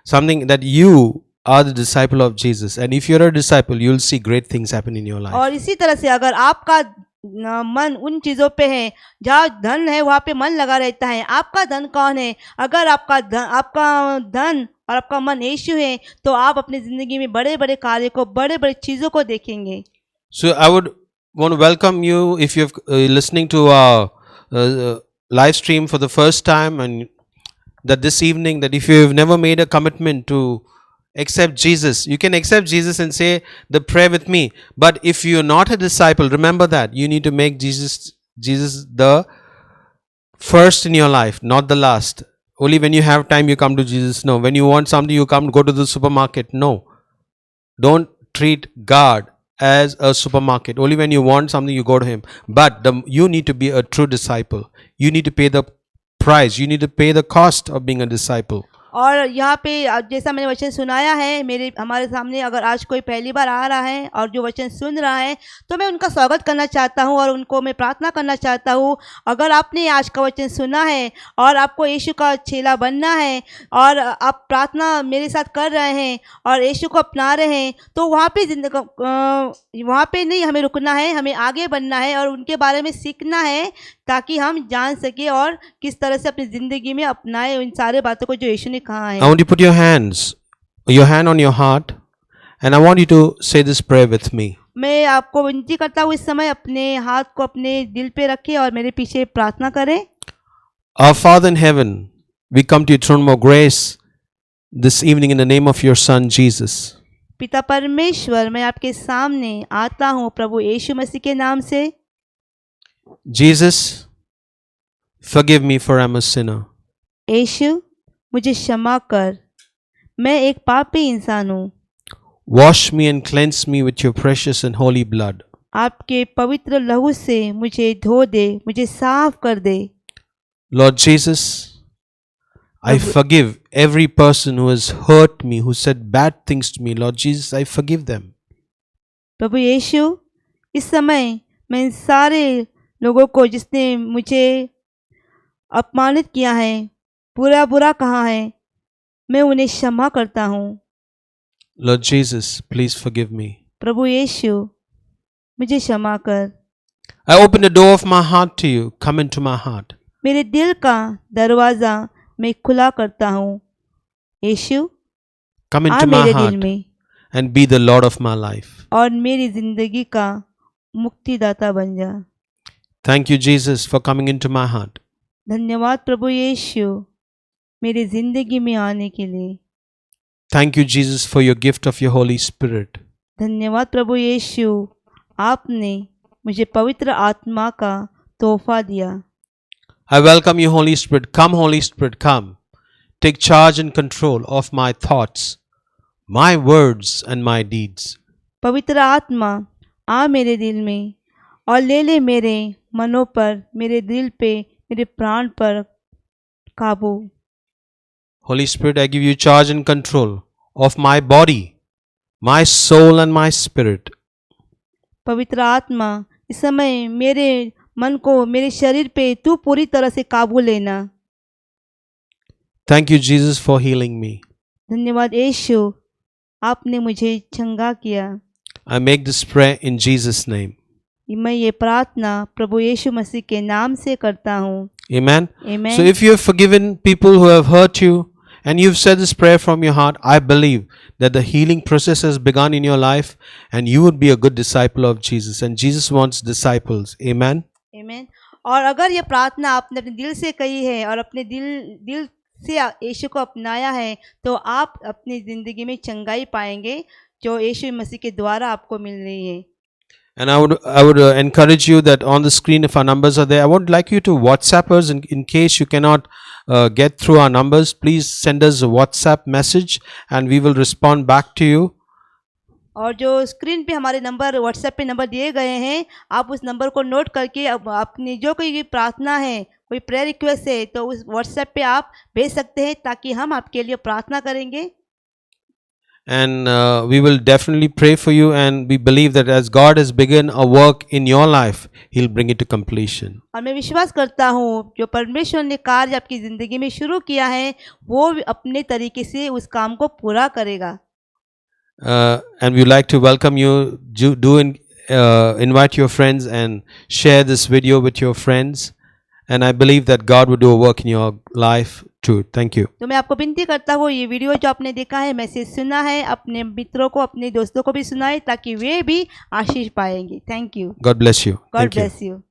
something, that you are the disciple of Jesus. And if you're a disciple, you'll see great things happen in your life. और इसी तरह से अगर आपका मन उन चीज़ों पे है जहाँ धन है, वहाँ पे मन लगा रहता है। आपका धन कौन है? अगर आपका धन और आपका मन यीशु है तो आप अपनी ज़िंदगी में बड़े बड़े कार्य को, बड़े बड़े चीज़ों को देखेंगे। So I would want to welcome you if you're listening to our live stream for the first time, and that this evening, that if you've never made a commitment to accept Jesus, you can accept Jesus and say the prayer with me. But if you're not a disciple, remember that you need to make Jesus the first in your life, not the last. Only when you have time you come to Jesus. No. When you want something you go to the supermarket. No. Don't treat God as a supermarket. Only when you want something you go to Him. But you need to be a true disciple. You need to pay the price. You need to pay the cost of being a disciple. और यहाँ पे जैसा मैंने वचन सुनाया है, हमारे सामने अगर आज कोई पहली बार आ रहा है और जो वचन सुन रहा है, तो मैं उनका स्वागत करना चाहता हूँ और उनको मैं प्रार्थना करना चाहता हूँ। अगर आपने आज का वचन सुना है और आपको यीशु का चेला बनना है और आप प्रार्थना मेरे साथ कर रहे हैं और यीशु को अपना रहे हैं, तो वहाँ पे नहीं हमें रुकना है, हमें आगे बढ़ना है और उनके बारे में सीखना है, ताकि हम जान सके और किस तरह से अपनी ज़िंदगी में अपनाए उन सारे बातों को जो यीशु ने कहा है। I want you to put your hand on your heart, and I want you to say this prayer with me. मैं आपको विनती करता हूँ इस समय अपने हाथ को अपने दिल पे रखें और मेरे पीछे प्रार्थना करें। Our Father in heaven, we come to your throne of grace this evening in the name of your Son Jesus. पिता परमेश्वर, मैं आपके सामने आता हूँ प्रभु यीशु मसीह के नाम से। Jesus, forgive me for I'm a sinner. यीशु, मुझे क्षमा कर, मैं एक पापी इंसान हूँ। Wash me and cleanse me with your precious and holy blood. आपके पवित्र लहू से मुझे धो दे, मुझे साफ कर दे। Lord Jesus, I forgive every person who has hurt me, who said bad things to me. Lord Jesus, I forgive them. प्रभु यीशु, इस समय मैं इन सारे लोगों को जिसने मुझे अपमानित किया है, बुरा कहा है, मैं उन्हें क्षमा करता हूँ। Lord Jesus, please forgive me. प्रभु यीशु, मुझे क्षमा कर। I open the door of my heart to you. Come into my heart. मेरे दिल का दरवाज़ा मैं खुला करता हूँ। यीशु, Come आ into my मेरे heart दिल में and be the Lord of my life. और मेरी ज़िंदगी का मुक्तिदाता बन जा। Thank you, Jesus, for coming into my heart. धन्यवाद प्रभु यीशु, मेरी ज़िंदगी में आने के लिए। Thank you, Jesus, for your gift of your Holy Spirit. धन्यवाद प्रभु यीशु, आपने मुझे पवित्र आत्मा का तोहफा दिया। I welcome you, Holy Spirit. Come, Holy Spirit, come. Take charge and control of my thoughts, my words and my deeds. पवित्र आत्मा, आ मेरे दिल में और ले मेरे मनों पर, मेरे दिल पे, मेरे प्राण पर काबू। Holy Spirit, I give you charge and control of my body, my soul and my spirit. पवित्र आत्मा, इस समय मेरे मन को, मेरे शरीर पे तू पूरी तरह से काबू लेना। Thank you, Jesus, for healing me. धन्यवाद यीशु, आपने मुझे चंगा किया। I make this prayer in Jesus' name. मैं ये प्रार्थना प्रभु यीशु मसीह के नाम से करता हूँ। Amen. Amen. So if you have forgiven people who have hurt you and you've said this prayer from your heart, I believe that the healing process has begun in your life and you would be a good disciple of Jesus. And Jesus wants disciples. Amen. Amen. और अगर ये प्रार्थना आपने अपने दिल से कही है और अपने दिल से यीशु को अपनाया है, तो आप अपनी ज़िंदगी में चंगाई पाएंगे जो यीशु मसीह के द्वारा आपको मिल रही है। And I would encourage you that on the screen, if our numbers are there, I would like you to WhatsApp us in case you cannot get through our numbers. Please send us a WhatsApp message and we will respond back to you. और जो screen पे हमारे number, WhatsApp पे number दिए गए हैं, आप उस नंबर को नोट करके अपनी जो कोई प्रार्थना है, कोई प्रेयर रिक्वेस्ट है, तो उस व्हाट्सएप पे आप भेज सकते हैं ताकि हम आपके लिए प्रार्थना करेंगे। And we will definitely pray for you, and we believe that as God has begun a work in your life, He'll bring it to completion. और मैं विश्वास करता हूँ जो परमेश्वर ने कार्य आपकी ज़िंदगी में शुरू किया है, वो अपने तरीके से उस काम को पूरा करेगा। And we'd like to welcome you. Invite your friends and share this video with your friends. And I believe that God will do a work in your life too. Thank you. तो मैं आपको विनती करता हूँ, ये video जो आपने देखा है, मैसेज सुना है, अपने मित्रों को, अपने दोस्तों को भी सुनाए ताकि वे भी आशीष पाएंगे। Thank you. God bless you. God bless you.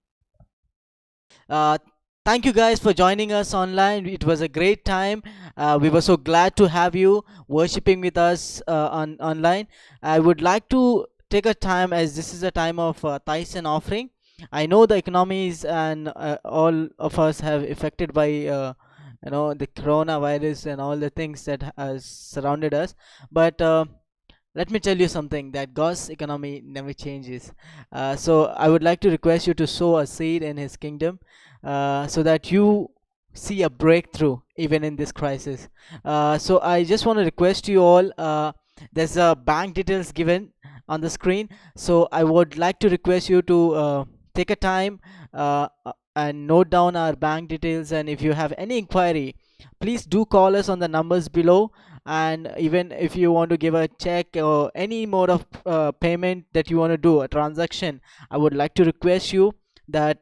Thank you guys for joining us online. It was a great time. We were so glad to have you worshiping with us online. I would like to take a time, as this is a time of tithes and offering. I know the economies and all of us have affected by the coronavirus and all the things that has surrounded us. But let me tell you something, that God's economy never changes. So I would like to request you to sow a seed in His kingdom, so that you see a breakthrough even in this crisis. So I just want to request you all, there's a bank details given on the screen. So I would like to request you to take a time and note down our bank details, and if you have any inquiry, please do call us on the numbers below. And even if you want to give a check or any mode of payment that you want to do, a transaction, I would like to request you that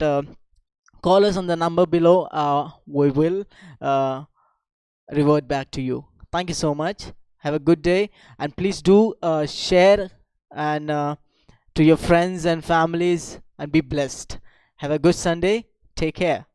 call us on the number below. We will revert back to you. Thank you so much. Have a good day, and please do share and to your friends and families, and be blessed. Have a good Sunday. Take care.